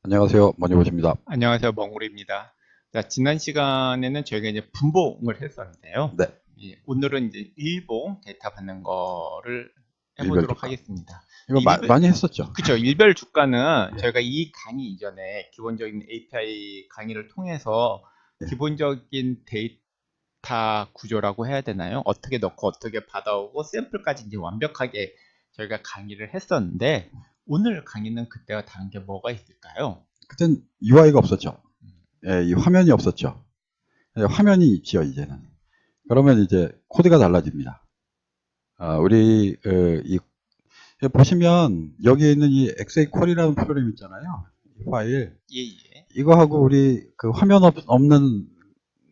안녕하세요. 머니보십니다. 안녕하세요. 멍울입니다. 자, 지난 시간에는 저희가 이제 분봉을 했었는데요. 네, 오늘은 이제 일봉 데이터 받는 거를 일별 해보도록 주가. 하겠습니다. 이거 많이 했었죠. 그쵸. 일별 주가는 예, 저희가 이 강의 이전에 기본적인 API 강의를 통해서 예. 기본적인 데이터 구조라고 해야 되나요? 어떻게 넣고 어떻게 받아오고 샘플까지 이제 완벽하게 저희가 강의를 했었는데 오늘 강의는 그때와 다른 게 뭐가 있을까요? 그땐 UI가 없었죠. 예, 이 화면이 없었죠. 예, 화면이 있죠, 이제는. 그러면 이제 코드가 달라집니다. 우리 보시면 여기에 있는 이 XA 쿼리라는 프로그램 있잖아요. 이 파일. 예, 예. 이거하고 우리 그 화면 없는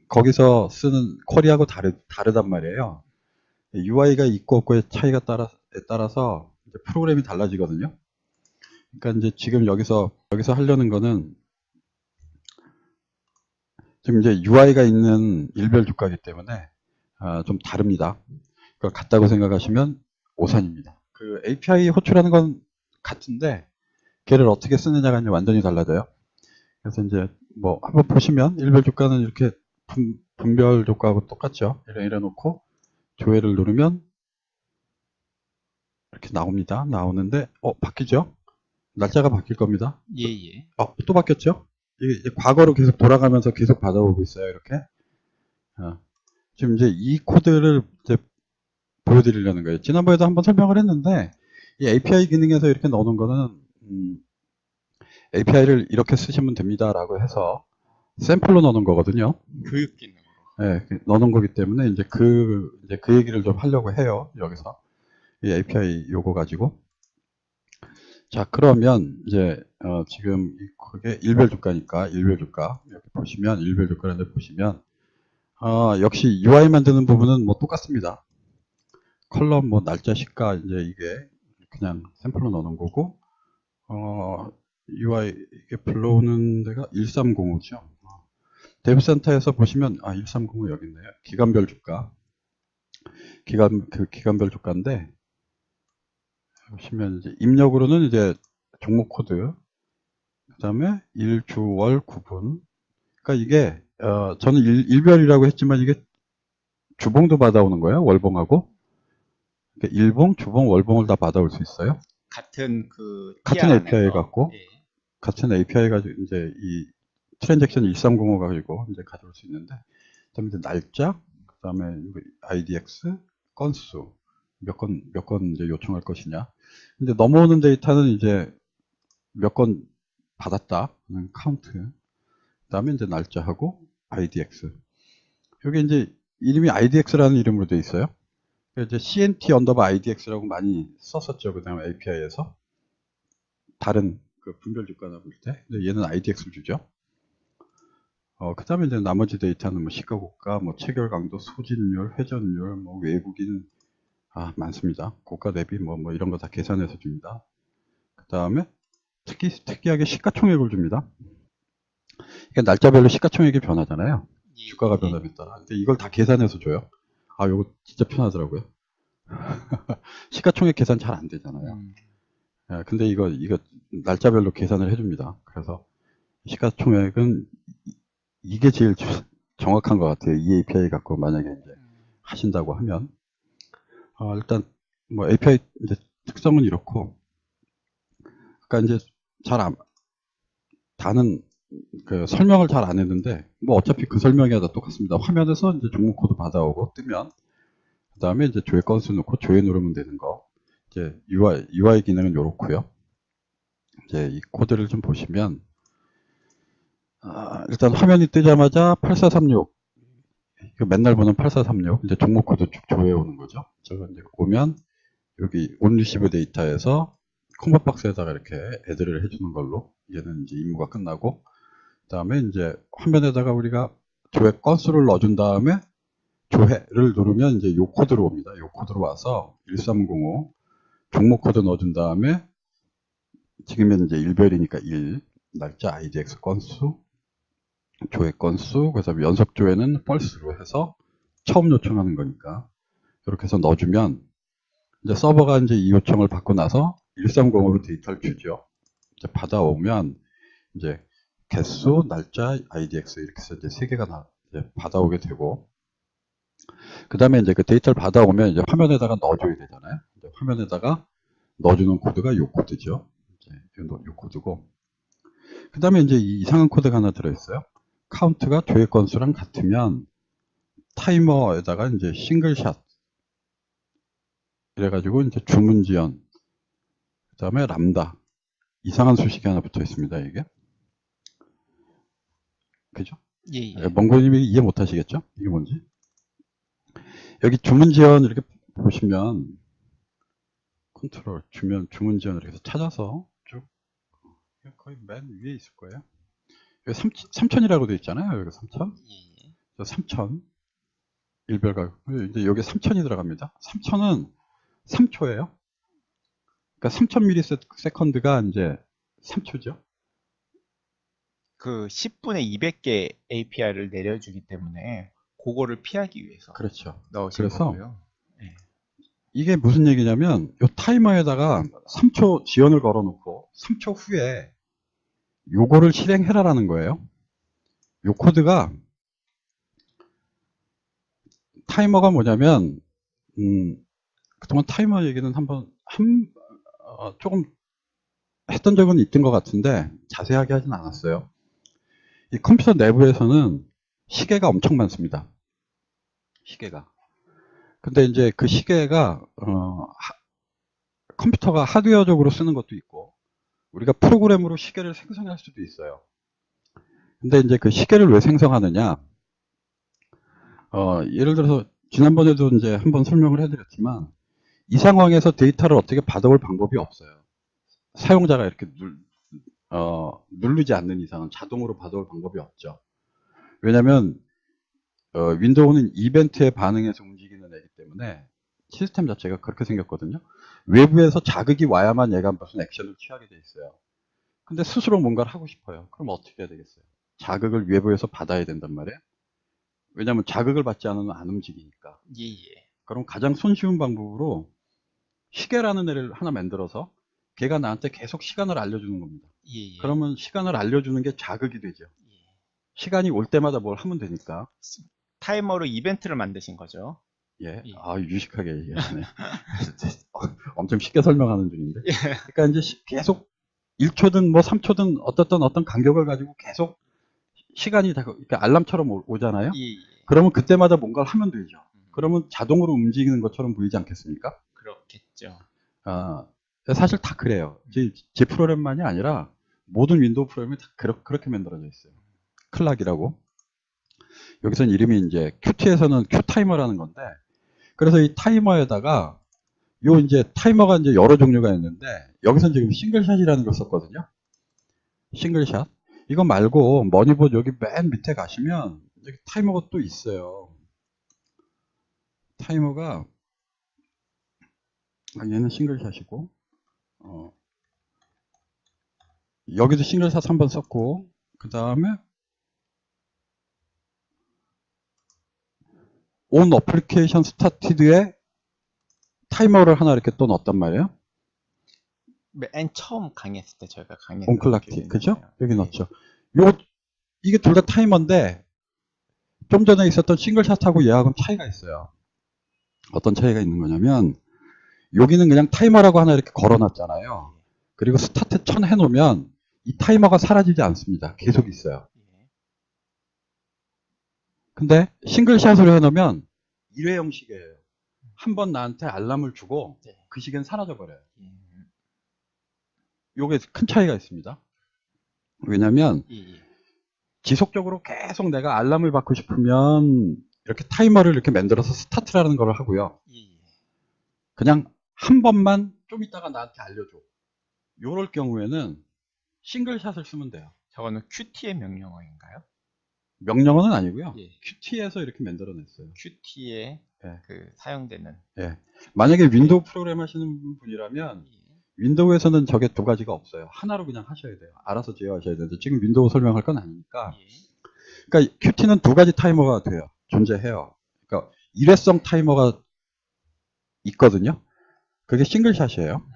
거기서 쓰는 쿼리하고 다르단 말이에요. UI가 있고 없고의 차이가 따라서 이제 프로그램이 달라지거든요. 그러니까 이제 지금 여기서 하려는 거는 지금 이제 UI가 있는 일별 주가이기 때문에 좀 다릅니다. 그걸 같다고 생각하시면 오산입니다. 그 API 호출하는 건 같은데 걔를 어떻게 쓰느냐가 이제 완전히 달라져요. 그래서 이제 뭐 한번 보시면 일별 주가는 이렇게 분별 주가하고 똑같죠. 이래 놓고 조회를 누르면 이렇게 나옵니다. 나오는데 바뀌죠? 날짜가 바뀔 겁니다. 예, 예. 또 바뀌었죠? 이게 과거로 계속 돌아가면서 계속 받아오고 있어요. 이렇게. 지금 이제 이 코드를 이제 보여드리려는 거예요. 지난번에도 한번 설명을 했는데 이 API 기능에서 이렇게 넣어놓은 거는 API를 이렇게 쓰시면 됩니다라고 해서 샘플로 넣는 거거든요. 교육 기능으로. 네, 넣어놓은 거기 때문에 이제 그 얘기를 좀 하려고 해요. 여기서 이 API 요거 가지고. 자, 그러면 이제 지금 그게 일별 주가니까 일별 주가 이렇게 보시면 일별 주가라는 데 보시면 역시 UI 만드는 부분은 뭐 똑같습니다. 컬럼 뭐 날짜 시가 이제 이게 그냥 샘플로 넣는 거고 UI 이게 불러오는 데가 1305죠. 데브센터에서 보시면 1305 여기 있네요. 기간별 주가 기간별 주가인데 보시면 이제 입력으로는 이제 종목 코드 그다음에 일주월 구분 그러니까 이게 저는 일별이라고 했지만 이게 주봉도 받아오는 거예요. 월봉하고 그러니까 일봉, 주봉, 월봉을 다 받아올 수 있어요. 같은 그 같은 TR API 안에서. 갖고 예. 같은 API 가지고 이제 이 트랜잭션 1305 가지고 이제 가져올 수 있는데 그다음에 이제 날짜, 그다음에 IDX, 건수 몇 건 이제 요청할 것이냐. 근데 넘어오는 데이터는 이제 몇 건 받았다. 카운트. 그다음에 이제 날짜하고 IDX. 여기 이제 이름이 IDX라는 이름으로 되어 있어요. 이제 CNT 언더바 IDX라고 많이 썼었죠. 그다음에 API에서 다른 그 분별 주가나 볼 때. 얘는 IDX를 주죠. 그 다음에 이제 나머지 데이터는 뭐 시가고가, 뭐 체결 강도, 소진율, 회전율, 뭐 외국인, 많습니다. 고가 대비 뭐 이런 거 다 계산해서 줍니다. 그 다음에 특이하게 시가총액을 줍니다. 그러니까 날짜별로 시가총액이 변하잖아요. 예, 주가가 예. 변함에 따라. 근데 이걸 다 계산해서 줘요. 요거 진짜 편하더라고요. 시가총액 계산 잘 안 되잖아요. 근데 이거 날짜별로 계산을 해줍니다. 그래서 시가총액은 이게 제일 정확한 것 같아요. 이 API 갖고 만약에 이제 하신다고 하면 일단 뭐 API 이제 특성은 이렇고, 그러니까 이제 다는 그 설명을 잘 안 했는데 뭐 어차피 그 설명이 다 똑같습니다. 화면에서 이제 종목 코드 받아오고 뜨면 그 다음에 이제 조회 건수 넣고 조회 누르면 되는 거. 이제 UI 기능은 이렇고요. 이제 이 코드를 좀 보시면 일단 화면이 뜨자마자 8436 맨날 보는 8436 이제 종목 코드 쭉 조회해 오는 거죠. 저거 이제 오면 여기 온 리시브 데이터에서 컴버 박스에다가 이렇게 애드를 해주는 걸로 얘는 이제 임무가 끝나고, 그 다음에 이제 화면에다가 우리가 조회 건수를 넣어준 다음에 조회를 누르면 이제 요 코드로 옵니다. 요 코드로 와서 1305 종목 코드 넣어준 다음에 지금은 이제 일별이니까 1 날짜 IDX 건수 조회 건수 그래서 연속 조회는 펄스로 해서 처음 요청하는 거니까 이렇게 해서 넣어주면 이제 서버가 이제 이 요청을 받고 나서 1305로 데이터를 주죠. 이제 받아오면 이제 개수, 날짜, IDX 이렇게 해서 이제 세 개가 이제 받아오게 되고, 그 다음에 이제 그 데이터를 받아오면 이제 화면에다가 넣어줘야 되잖아요. 이제 화면에다가 넣어주는 코드가 요 코드죠. 이제 요 코드고, 그 다음에 이제 이 이상한 코드가 하나 들어있어요. 카운트가 조회 건수랑 같으면 타이머에다가 이제 싱글샷 이래가지고 이제 주문 지연, 그 다음에 람다, 이상한 수식이 하나 붙어 있습니다. 이게 그죠? 예. 몽고님이 이해 못 하시겠죠? 이게 뭔지? 여기 주문 지연 이렇게 보시면 컨트롤 주문 지연 이렇게 해서 찾아서 쭉 거의 맨 위에 있을 거예요. 여기 3000이라고 되어 있잖아요. 여기 3000. 예. 3000 일별가격. 이제 여기 3000이 들어갑니다. 3000은 3초예요. 그러니까 3000ms가 이제 3초죠. 그 10분에 200개 API를 내려주기 때문에 그거를 피하기 위해서 그렇죠. 넣으신 그래서 거고요. 예. 이게 무슨 얘기냐면 이 타이머에다가 3초 지연을 걸어놓고 3초 후에 요거를 실행해라라는 거예요. 요 코드가 타이머가 뭐냐면 그동안 타이머 얘기는 조금 했던 적은 있던 것 같은데 자세하게 하진 않았어요. 이 컴퓨터 내부에서는 시계가 엄청 많습니다. 시계가. 근데 이제 그 시계가 컴퓨터가 하드웨어적으로 쓰는 것도 있고 우리가 프로그램으로 시계를 생성할 수도 있어요. 근데 이제 그 시계를 왜 생성하느냐? 예를 들어서 지난번에도 이제 한번 설명을 해드렸지만 이 상황에서 데이터를 어떻게 받아올 방법이 없어요. 사용자가 이렇게 누르지 않는 이상은 자동으로 받아올 방법이 없죠. 왜냐하면 윈도우는 이벤트에 반응해서 움직이는 애기 때문에 시스템 자체가 그렇게 생겼거든요. 외부에서 자극이 와야만 얘가 무슨 액션을 취하게 돼 있어요. 근데 스스로 뭔가를 하고 싶어요. 그럼 어떻게 해야 되겠어요? 자극을 외부에서 받아야 된단 말이에요. 왜냐하면 자극을 받지 않으면 안 움직이니까. 예. 그럼 가장 손쉬운 방법으로 시계라는 애를 하나 만들어서 걔가 나한테 계속 시간을 알려주는 겁니다. 예. 그러면 시간을 알려주는 게 자극이 되죠. 예. 시간이 올 때마다 뭘 하면 되니까. 타이머로 이벤트를 만드신 거죠. 예. 예. 유식하게 얘기하네. 엄청 쉽게 설명하는 중인데. 예. 그러니까 이제 계속 1초든 뭐 3초든 어떤 간격을 가지고 계속 시간이 이렇게 알람처럼 오잖아요. 예. 그러면 그때마다 뭔가를 하면 되죠. 그러면 자동으로 움직이는 것처럼 보이지 않겠습니까? 그렇겠죠. 사실 다 그래요. 제 프로그램만이 아니라 모든 윈도우 프로그램이 다 그렇게 만들어져 있어요. 클락이라고. 여기서는 이름이 이제 Qt에서는 Q타이머라는 건데, 그래서 이 타이머에다가 이제 타이머가 이제 여러 종류가 있는데, 여기서는 지금 싱글샷이라는 걸 썼거든요. 싱글샷. 이거 말고 머니보드 여기 맨 밑에 가시면 여기 타이머가 또 있어요. 타이머가 얘는 싱글샷이고, 여기도 싱글샷 한번 썼고, 그 다음에 온 어플리케이션 스타티드에 타이머를 하나 이렇게 또 넣었단 말이에요. 맨 처음 강의했을 때 저희가 강의했던 온클락티, 그죠? 여기 네. 넣었죠. 이게 둘 다 타이머인데 좀 전에 있었던 싱글샷하고 얘하고는 차이가 있어요. 어떤 차이가 있는 거냐면 여기는 그냥 타이머라고 하나 이렇게 걸어놨잖아요. 그리고 스타트 1000 해놓으면 이 타이머가 사라지지 않습니다. 계속 있어요. 근데 싱글샷으로 해놓으면 일회용 시계예요. 한번 나한테 알람을 주고 그 시계는 사라져버려요. 요게 큰 차이가 있습니다. 왜냐면 지속적으로 계속 내가 알람을 받고 싶으면 이렇게 타이머를 이렇게 만들어서 스타트라는 걸 하고요. 그냥 한 번만 좀 이따가 나한테 알려줘. 요럴 경우에는 싱글샷을 쓰면 돼요. 저거는 Qt의 명령어인가요? 명령어는 아니고요. 예. Qt에서 이렇게 만들어냈어요. Qt에 예. 그 사용되는. 예. 만약에 윈도우 프로그램 하시는 분이라면 윈도우에서는 저게 두 가지가 없어요. 하나로 그냥 하셔야 돼요. 알아서 제어하셔야 되는데 지금 윈도우 설명할 건 아니니까. 그러니까 Qt는 두 가지 타이머가 돼요. 존재해요. 그러니까 일회성 타이머가 있거든요. 그게 싱글샷이에요.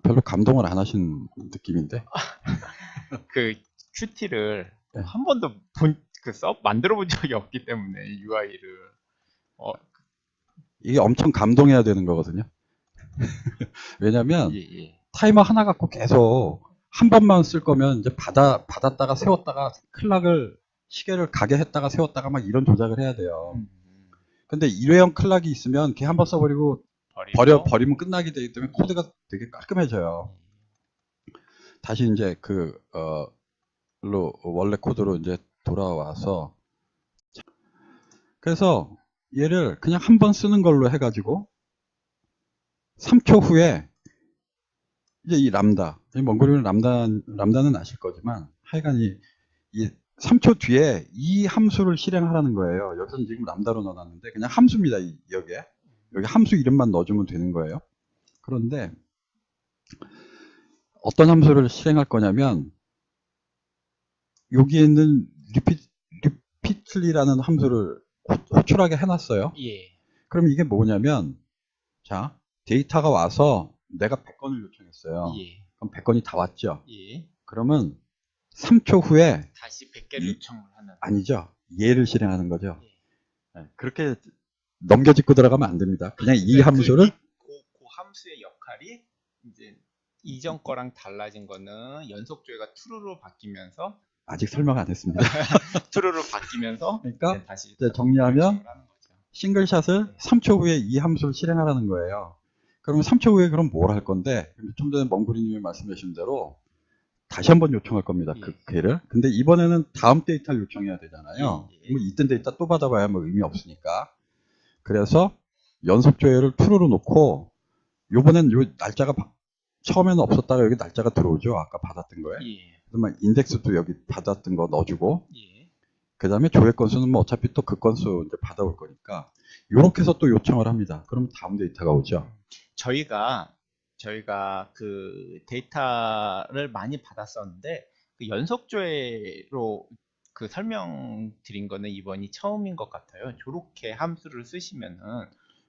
별로 감동을 안 하신 느낌인데. 그 Qt를 네. 한 번도 만들어 본 적이 없기 때문에 UI를 이게 엄청 감동해야 되는 거거든요. 왜냐면 예. 타이머 하나 갖고 계속 한 번만 쓸 거면 이제 받았다가 세웠다가 클락을 시계를 가게 했다가 세웠다가 막 이런 조작을 해야 돼요. 근데 일회용 클락이 있으면 걔 한 번 써버리고 버리면 끝나게 되기 때문에 코드가 되게 깔끔해져요. 다시 이제 원래 코드로 이제 돌아와서, 그래서 얘를 그냥 한 번 쓰는 걸로 해가지고 3초 후에 이제 이 람다, 먼 그림은 람다는 아실 거지만 하여간 이 3초 뒤에 이 함수를 실행하라는 거예요. 여기서는 지금 람다로 넣어놨는데 그냥 함수입니다. 여기 함수 이름만 넣어주면 되는 거예요. 그런데 어떤 함수를 실행할 거냐면 여기에 있는 리피틀리라는 함수를 호출하게 해놨어요. 예. 그럼 이게 뭐냐면, 자, 데이터가 와서 내가 100건을 요청했어요. 예. 그럼 100건이 다 왔죠. 예. 그러면 3초 후에 다시 100개를 요청을 하는. 아니죠. 얘를 실행하는 거죠. 예. 네, 그렇게 넘겨짚고 들어가면 안 됩니다. 그냥 이 함수를 그 함수의 역할이 이제 이전 거랑 달라진 거는 연속 조회가 true로 바뀌면서 아직 설명 안 했습니다. true로 바뀌면서 그러니까 다시 이제 정리하면 요청을 하는 거죠. 싱글샷을 3초 후에 이 함수를 실행하라는 거예요. 그러면 3초 후에 그럼 뭘 할 건데, 좀 전에 멍구리님이 말씀하신 대로 다시 한번 요청할 겁니다. 예. 걔를. 근데 이번에는 다음 데이터를 요청해야 되잖아요. 예. 뭐 있던 데이터 또 받아봐야 뭐 의미 없으니까. 그래서 연속 조회를 true로 놓고, 요번엔 요 날짜가 처음에는 없었다가 여기 날짜가 들어오죠. 아까 받았던 거에. 예. 그러면 인덱스도 여기 받았던 거 넣어주고, 예. 그 다음에 조회 건수는 뭐 어차피 또 그 건수 이제 받아올 거니까, 요렇게 해서 또 요청을 합니다. 그럼 다음 데이터가 오죠. 저희가 그 데이터를 많이 받았었는데 그 연속 조회로 그 설명드린 거는 이번이 처음인 것 같아요. 저렇게 함수를 쓰시면은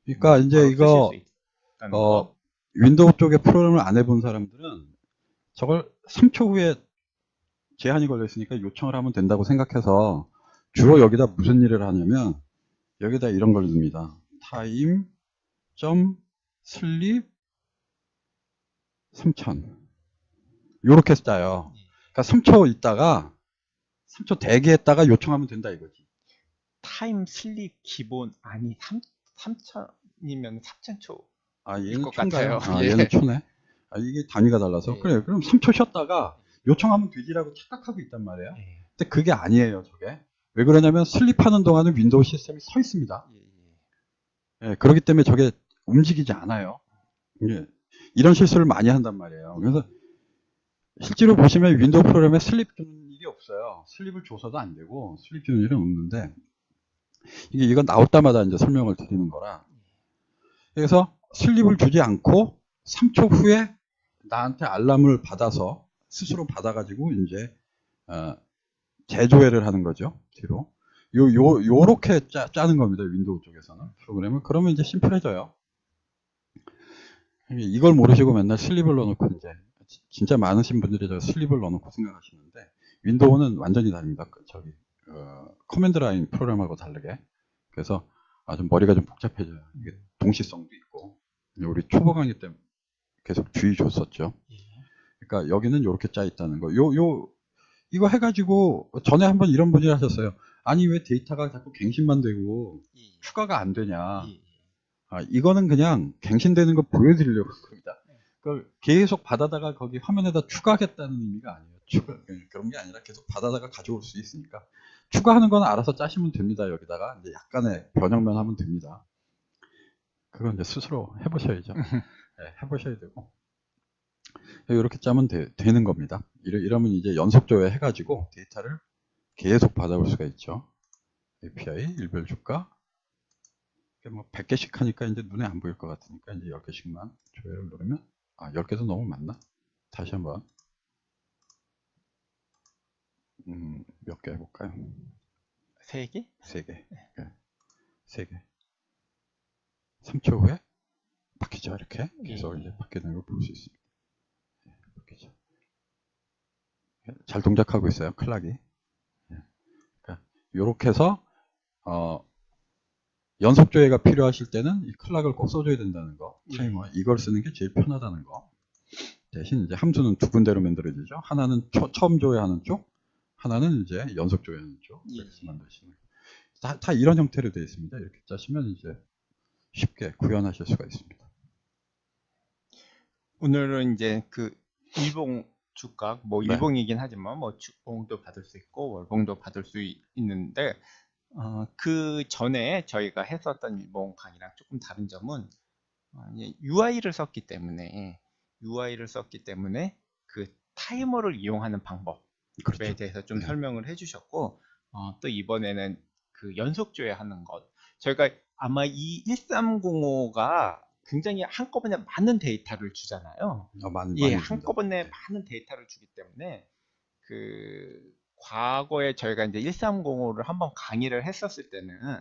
그러니까 이제 바로 이거 쓰실 수 있다는 거. 윈도우 쪽에 프로그램을 안 해본 사람들은 저걸 3초 후에 제한이 걸려 있으니까 요청을 하면 된다고 생각해서 주로 여기다 무슨 일을 하냐면 여기다 이런 걸 줍니다. time sleep 3000 요렇게 짜요. 그러니까 3초 있다가 3초 대기했다가 요청하면 된다 이거지. 타임 슬립 기본 아니 3,000이면 3,000초. 아 얘는 것 초인가요? 같아요. 아 예. 얘는 초네. 아 이게 단위가 달라서. 예. 그래 그럼 3초 쉬었다가 요청하면 되지라고 착각하고 있단 말이에요. 예. 근데 그게 아니에요, 저게. 왜 그러냐면 슬립하는 동안은 윈도우 시스템이 서 있습니다. 예, 그렇기 때문에 저게 움직이지 않아요. 예, 이런 실수를 많이 한단 말이에요. 그래서 실제로 보시면 윈도우 프로그램에 슬립 주는 일이 없어요. 슬립을 줘서도 안 되고 슬립 주는 일은 없는데 이거 나올 때마다 이제 설명을 드리는 거라. 그래서 슬립을 주지 않고 3초 후에 나한테 알람을 받아서 스스로 받아가지고 이제 재조회를 하는 거죠. 뒤로. 요렇게 짜는 겁니다. 윈도우 쪽에서는. 프로그램을. 그러면 이제 심플해져요. 이걸 모르시고 맨날 슬립을 넣어놓고 이제, 진짜 많으신 분들이 저 슬립을 넣어놓고 생각하시는데, 윈도우는 완전히 다릅니다. 커맨드 라인 프로그램하고 다르게. 그래서 좀 머리가 좀 복잡해져요. 이게 동시성도 있고. 우리 초보 강의 때 계속 주의 줬었죠. 그러니까 여기는 이렇게 짜 있다는 거. 이거 해가지고 전에 한번 이런 분이 하셨어요. 아니 왜 데이터가 자꾸 갱신만 되고 추가가 안 되냐. 이거는 그냥 갱신되는 거 보여드리려고 합니다. 그걸 계속 받아다가 거기 화면에다 추가하겠다는 의미가 아니에요. 그런 게 아니라 계속 받아다가 가져올 수 있으니까 추가하는 건 알아서 짜시면 됩니다. 여기다가 이제 약간의 변형만 하면 됩니다. 그건 이제 스스로 해보셔야죠. 네, 해보셔야 되고 이렇게 짜면 되는 겁니다. 이러면 이제 연속 조회 해가지고 데이터를 계속 받아올 수가 있죠. API 일별 주가 뭐 100개씩 하니까 이제 눈에 안 보일 것 같으니까 이제 10개씩만 조회를 누르면 10개도 너무 많나? 다시 한번 몇 개 해볼까요? 3개? 3개. 네. 3개. 3초 후에 바뀌죠. 이렇게 계속 이제 바뀌는 걸 볼 수 있습니다. 이렇게죠. 잘 동작하고 있어요, 클락이. 그러니까 이렇게 해서 연속 조회가 필요하실 때는 이 클락을 꼭 써줘야 된다는 거. 타이머 이걸 쓰는 게 제일 편하다는 거. 대신 이제 함수는 두 군데로 만들어지죠. 하나는 처음 조회하는 쪽, 하나는 이제 연속 조회하는 쪽. 이렇게 만드시는 거. 다 이런 형태로 되어 있습니다. 이렇게 짜시면 이제 쉽게 구현하실 수가 있습니다. 오늘은 이제 그 일봉 주가, 뭐 네. 일봉이긴 하지만 뭐 주봉도 받을 수 있고 월봉도 받을 수 있는데 그 전에 저희가 했었던 일봉 강의랑 조금 다른 점은 UI를 썼기 때문에 그 타이머를 이용하는 방법에 그렇죠. 대해서 좀 네. 설명을 해주셨고 또 이번에는 그 연속 조회하는 것, 저희가 아마 이 1305가 굉장히 한꺼번에 많은 데이터를 주잖아요. 많이 한꺼번에 줍니다. 많은 데이터를 주기 때문에 그 과거에 저희가 이제 1305를 한번 강의를 했었을 때는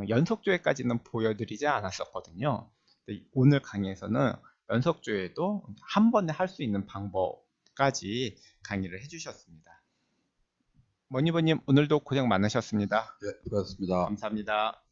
연속 조회까지는 보여드리지 않았었거든요. 근데 오늘 강의에서는 연속 조회도 한 번에 할 수 있는 방법까지 강의를 해주셨습니다. 머니버님 오늘도 고생 많으셨습니다. 네, 수고하셨습니다. 감사합니다.